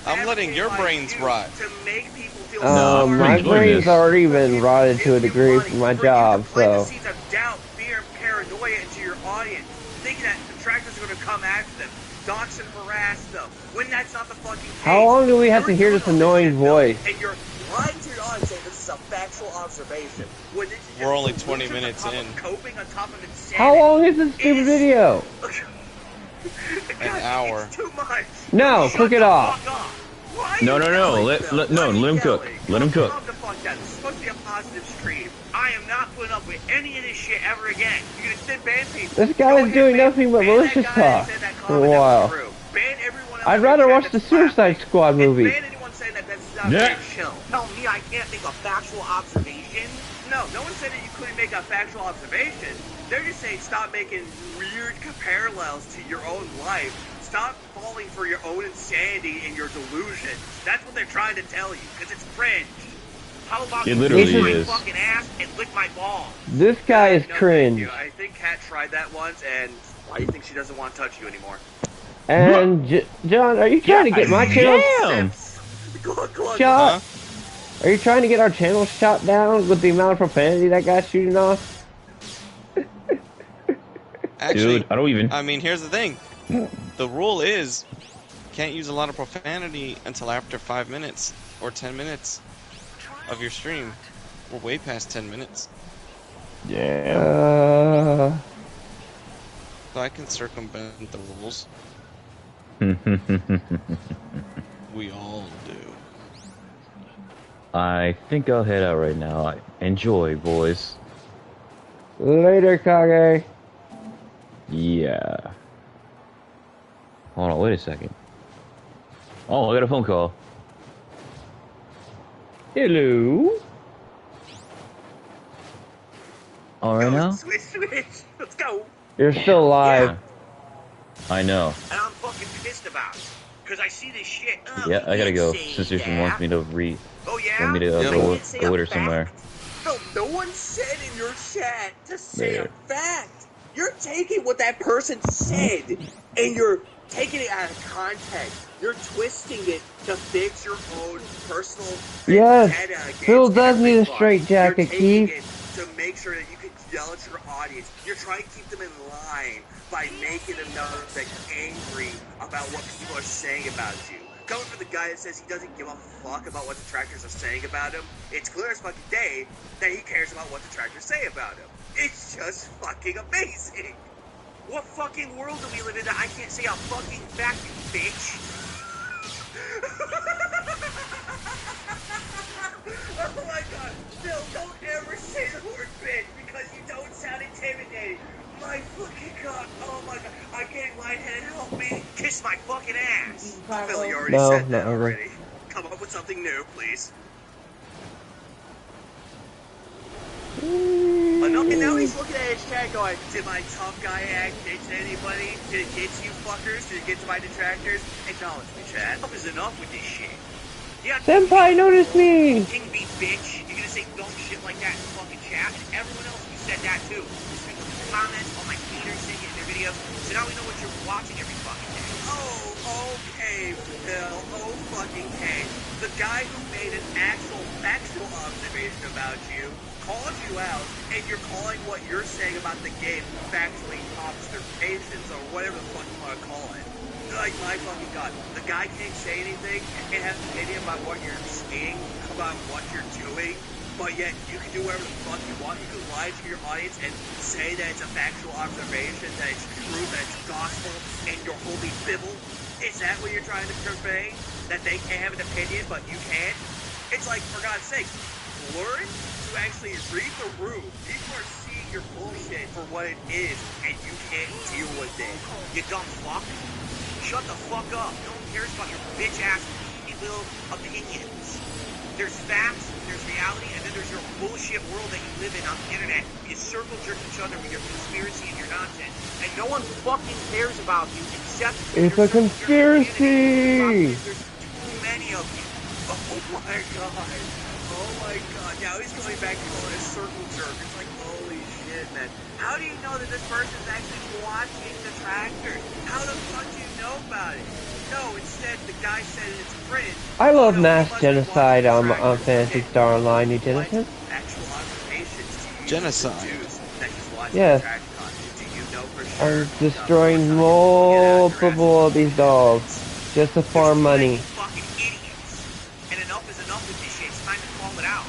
I'm letting your brains rot. To make people feel my brain's already been rotted to a degree from my job, so. Seeds of doubt, fear, and paranoia into your audience, thinking that detractors are going to come after them, dox and harass them, when that's not the fucking case. How long do we have to hear this annoying voice? And you're lying to your audience saying this is a factual observation. We're only 20 minutes in. Coping on top of insanity. How long is this stupid video? An hour. It's too much. No, click it off. No. Let him cook. Let him cook. This is supposed to be a positive stream. I am not putting up with any of this shit ever again. You're gonna sit ban people. This guy is doing nothing but malicious talk for a while. Ban everyone else. I'd rather watch the Suicide Squad movie. Ban anyone saying that that's not very chill. Tell me I can't make a factual observation? No one said that you couldn't make a factual observation. They're just saying stop making weird parallels to your own life. Stop falling for your own insanity and your delusions. That's what they're trying to tell you, because it's cringe. How about it literally lick is. my fucking ass and lick my balls? This guy is cringe. I think Kat tried that once, and why do you think she doesn't want to touch you anymore? And John, are you trying to get my channel? Shot? Are you trying to get our channel shot down with the amount of profanity that guy's shooting off? Actually, dude, I don't even. I mean, here's the thing. The rule is, can't use a lot of profanity until after 5 minutes or 10 minutes of your stream. We're way past 10 minutes. Yeah. So I can circumvent the rules. We all do. I think I'll head out right now. Enjoy, boys. Later, Kage. Yeah. Hold on, wait a second. Oh, I got a phone call. Hello. All right now? Switch. Let's go. You're still live. Yeah. I know. And I'm fucking pissed about it. Because I see this shit. Yeah, I gotta go. Sister wants me to read. Oh, yeah? Want me to go with her somewhere. No one said in your chat to say There. a fact. You're taking what that person said and you're taking it out of context. You're twisting it to fix your own personal Yes, vendetta against Phil does need a everybody. straitjacket, You're taking Keith. it to make sure that you can yell at your audience. You're trying to keep them in line by making them like angry about what people are saying about you. Coming from the guy that says he doesn't give a fuck about what detractors are saying about him, it's clear as fucking day that he cares about what detractors say about him. It's just fucking amazing. What fucking world do we live in that I can't say a fucking fact, you bitch? Oh my god, Phil, don't ever say the word bitch because you don't sound intimidating. My fucking god, oh my god, I'm getting lightheaded, help me. Kiss my fucking ass. Phil, you already said that already. Come up with something new, please. And now he's looking at his chat going, did my tough guy act get to anybody? Did it get to you fuckers? Did it get to my detractors? Acknowledge me, chat. Enough is enough with this shit. Yeah, Senpai, notice me! King B, bitch. You're gonna say dumb shit like that in the fucking chat, and everyone else who said that too. Just make comments on my haters saying it in their videos, so now we know what you're watching every fucking day. Oh, okay, Phil. Oh, fucking okay. The guy who made an actual factual observation about you, called you out, and you're calling what you're saying about the game factually observations or whatever the fuck you want to call it. Like, my fucking god, the guy can't say anything and have an opinion about what you're saying, about what you're doing, but yet you can do whatever the fuck you want. You can lie to your audience and say that it's a factual observation, that it's true, that it's gospel, and your holy Bible. Is that what you're trying to convey? That they can't have an opinion, but you can? It's like, for God's sake, learn to actually read the room. People are seeing your bullshit for what it is, and you can't deal with it. You dumb fuck. Shut the fuck up. No one cares about your bitch-ass little opinions. There's facts, there's reality, and then there's your bullshit world that you live in on the internet. You circle jerk each other with your conspiracy and your nonsense. And no one fucking cares about you except... It's a conspiracy! There's too many of you. Oh my god. Oh my god. Now he's going back to calling a circle jerk. It's like, holy shit, man. How do you know that this person's actually watching the tractor? How the fuck do you know about it? No, instead the guy said it's print. I love mass genocide on Fantasy Star Online, you Jensen. Actual observations. Genocide? Yes. Do you know for sure? I'm destroying multiple of these dogs just to farm money. Fucking idiots. And enough is enough with this shit. It's time to call it out.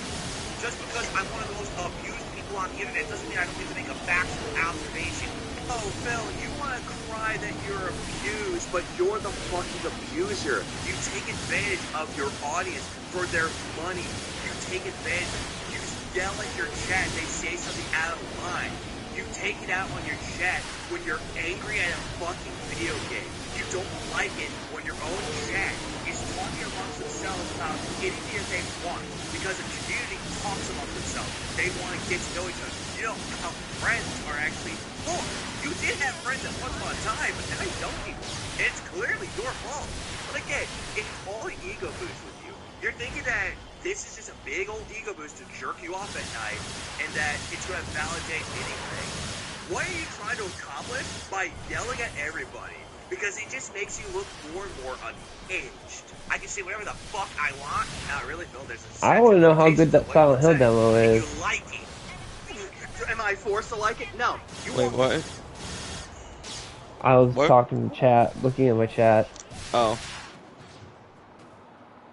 Just because I'm one of the most abused people on the internet doesn't mean I don't get to make a factual observation. Oh, Phil, you want to cry that you're abused, but you're the fucking abuser. You take advantage of your audience for their money. You take advantage. You yell at your chat. They say something out of line. You take it out on your chat when you're angry at a fucking video game. You don't like it when your own chat is talking amongst themselves about anything that they want. Because the community talks amongst themselves. They want to get to know each other. You know how friends are actually formed. You did have friends at one upon a time, but now you don't anymore. It's clearly your fault. But again, it's all an ego boost with you. You're thinking that this is just a big old ego boost to jerk you off at night, and that it's going to validate anything. What are you trying to accomplish by yelling at everybody? Because it just makes you look more and more unhinged. I can say whatever the fuck I want. Not really, Phil. There's a I want to know how good that Silent Hill demo is. You like it. Am I forced to like it? No. You Wait, what? I was talking to chat, looking at my chat. Oh.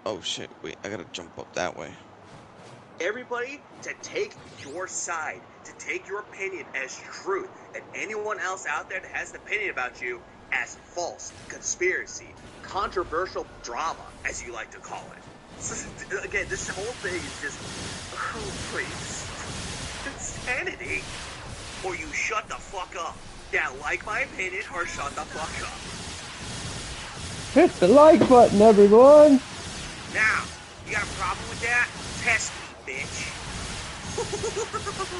Oh shit, wait, I gotta jump up that way. Everybody to take your side, to take your opinion as truth, and anyone else out there that has an opinion about you as false, conspiracy, controversial drama, as you like to call it. Again, this whole thing is just, oh please, insanity. Or you shut the fuck up. Yeah, like my opinion, or shut the fuck up. Hit the like button, everyone! Now, you got a problem with that? Test me, bitch. Oh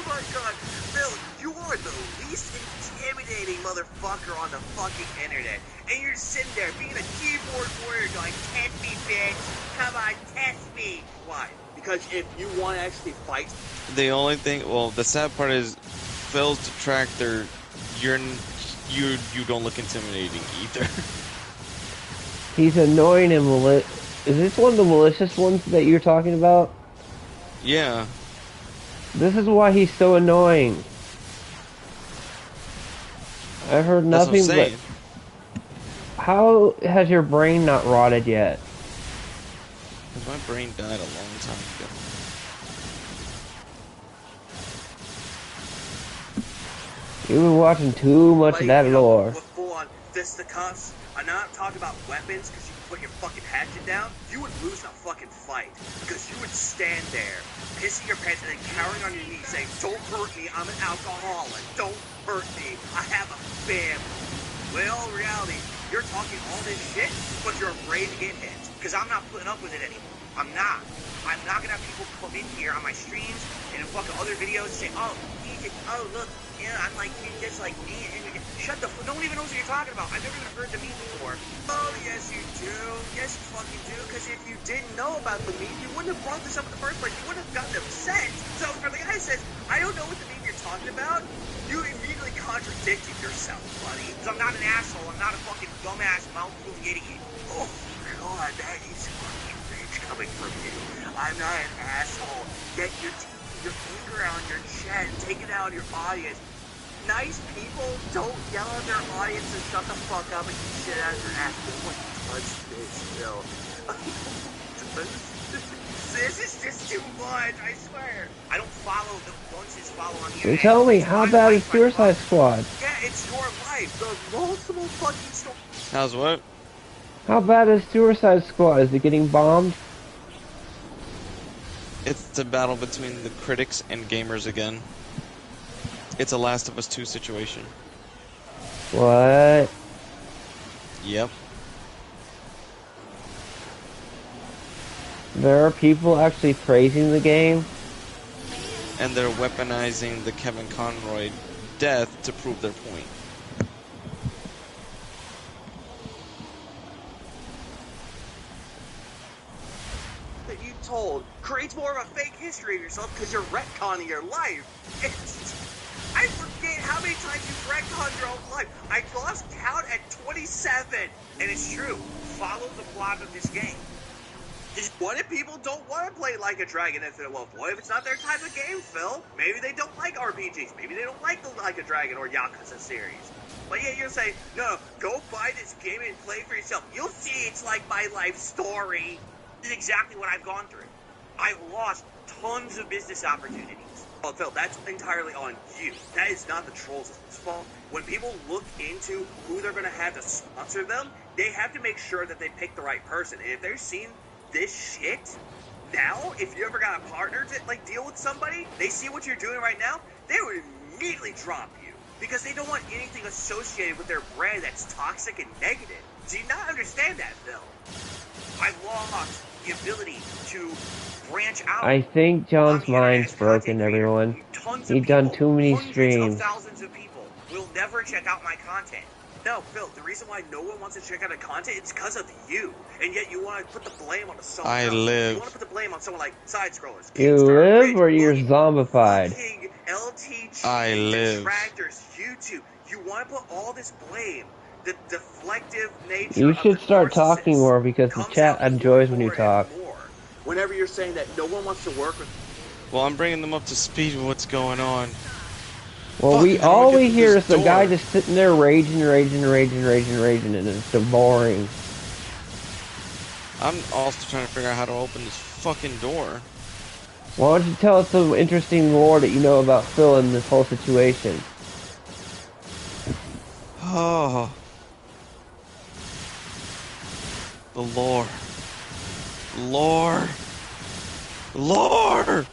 my god. Phil, you are the least intimidating motherfucker on the fucking internet. And you're sitting there being a keyboard warrior going, test me, bitch. Come on, test me. Why? Because if you want to actually fight... The only thing, well, the sad part is, Phil's detractor, you don't look intimidating either. He's annoying and malicious. Is this one of the malicious ones that you're talking about? Yeah. This is why he's so annoying. I heard nothing but... How has your brain not rotted yet? Because my brain died a long time ago. You've been watching too much of that lore. With full-on fisticuffs. I'm not talking about weapons, because you can put your fucking hatchet down. You would lose a fucking fight. Because you would stand there, pissing your pants, and then cowering on your knees, saying, don't hurt me, I'm an alcoholic. Don't hurt me, I have a family. Well, in reality, you're talking all this shit, but you're afraid to get hit. Because I'm not putting up with it anymore. I'm not. I'm not going to have people come in here on my streams and in fucking other videos and say, oh, oh, look, yeah, I'm like, you're just like me. And shut the fuck. No one even knows what you're talking about. I've never even heard the meme before. Oh, yes, you do. Yes, you fucking do. Because if you didn't know about the meme, you wouldn't have brought this up in the first place. You wouldn't have gotten upset. So for the guy who says, I don't know what the meme you're talking about, you immediately contradicted yourself, buddy. Because I'm not an asshole. I'm not a fucking dumbass, mouth-moving idiot. Oh, God, that is fucking rage coming from you. I'm not an asshole. Get your anger out on your chat and take it out on your audience. Nice people don't yell at their audience and shut the fuck up and get shit out of your ass. No one touch this, Phil. This is just too much, I swear. I don't follow the ones who follow on the internet. Tell me, how bad is Suicide Squad? Yeah, it's your life. The multiple fucking stories. How's what? How bad is Suicide Squad? Is it getting bombed? It's a battle between the critics and gamers again. It's a Last of Us 2 situation. What? Yep. There are people actually praising the game? And they're weaponizing the Kevin Conroy death to prove their point. That you told creates more of a fake history of yourself because you're retconning your life. I forget how many times you've retconned your own life. I lost count at 27. And it's true. Follow the plot of this game. What if people don't want to play Like a Dragon Infinite Wealth? What if it's not their type of game, Phil? Maybe they don't like RPGs. Maybe they don't like the Like a Dragon or Yakuza series. But yeah, you're saying, no, go buy this game and play for yourself. You'll see it's like my life story. This is exactly what I've gone through. I've lost tons of business opportunities. Well, Phil, that's entirely on you. That is not the trolls' fault. When people look into who they're going to have to sponsor them, they have to make sure that they pick the right person. And if they're seeing this shit now, if you ever got a partner to like deal with somebody, they see what you're doing right now, they would immediately drop you because they don't want anything associated with their brand that's toxic and negative. Do you not understand that, Phil? I've lost the ability to branch out. I think John's mind's broken, everyone. He's done too many streams. Thousands of people will never check out my content. No, Phil, the reason why no one wants to check out the content, it's because of you. And yet you want to put the blame on someone else. You want to put the blame on someone like Side Scrollers. You live or you're zombified? LTG, I live. Detractors, YouTube. You want to put all this blame, the deflective nature You should start talking more because the chat enjoys when you talk. Whenever you're saying that no one wants to work with... Well, I'm bringing them up to speed with what's going on. Well, all we hear is the guy just sitting there raging, and it's so boring. I'm also trying to figure out how to open this fucking door. Why don't you tell us some interesting lore that you know about Phil in this whole situation? Oh. The lore. Lore. Lore!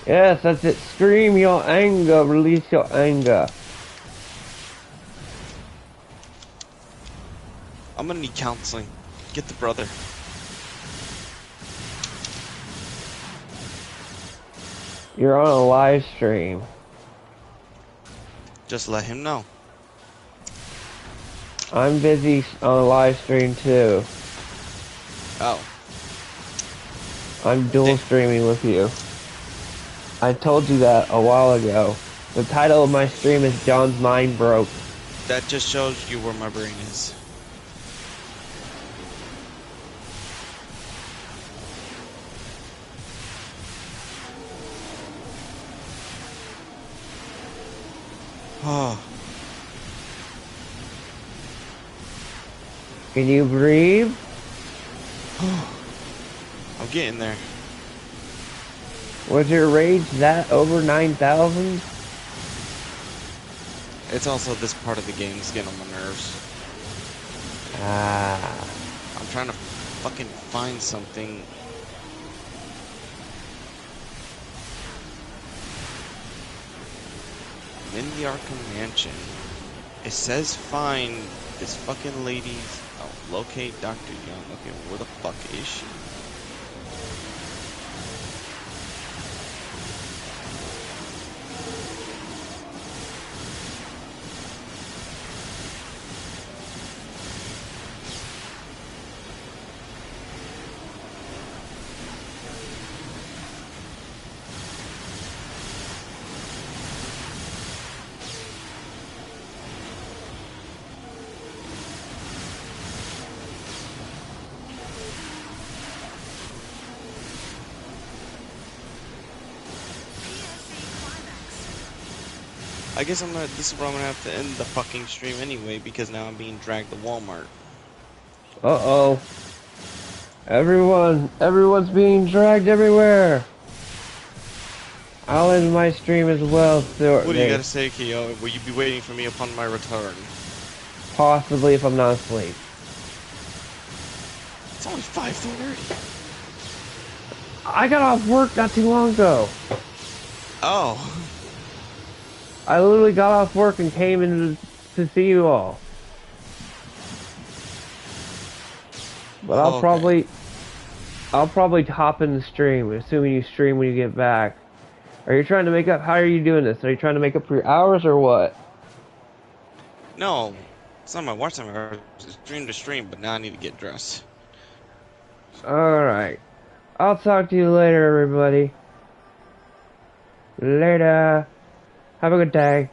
Yes, that's it. Scream your anger, release your anger. I'm gonna need counseling. Get the brother. You're on a live stream. Just let him know. I'm busy on a live stream too. Oh. I'm dual streaming with you. I told you that a while ago. The title of my stream is John's Mind Broke. That just shows you where my brain is. Oh. Can you breathe? I'm getting there. Was your rage that over 9,000? It's also this part of the game is getting on my nerves. I'm trying to fucking find something. I'm in the Arkham Mansion. It says find this fucking lady's... Oh, locate Dr. Young. Okay, where the fuck is she? I guess I'm gonna. This is where I'm gonna have to end the fucking stream anyway because now I'm being dragged to Walmart. Uh-oh. Everyone's being dragged everywhere. I'll end my stream as well shortly. What do you gotta say, Kyo? Will you be waiting for me upon my return? Possibly if I'm not asleep. It's only 5:30. I got off work not too long ago. Oh. I literally got off work and came in to see you all. But I'll probably hop in the stream, assuming you stream when you get back. Are you trying to make up? How are you doing this? Are you trying to make up for your hours or what? No, it's not my watch time hours. It's stream to stream, but now I need to get dressed. Alright. I'll talk to you later, everybody. Later. Have a good day.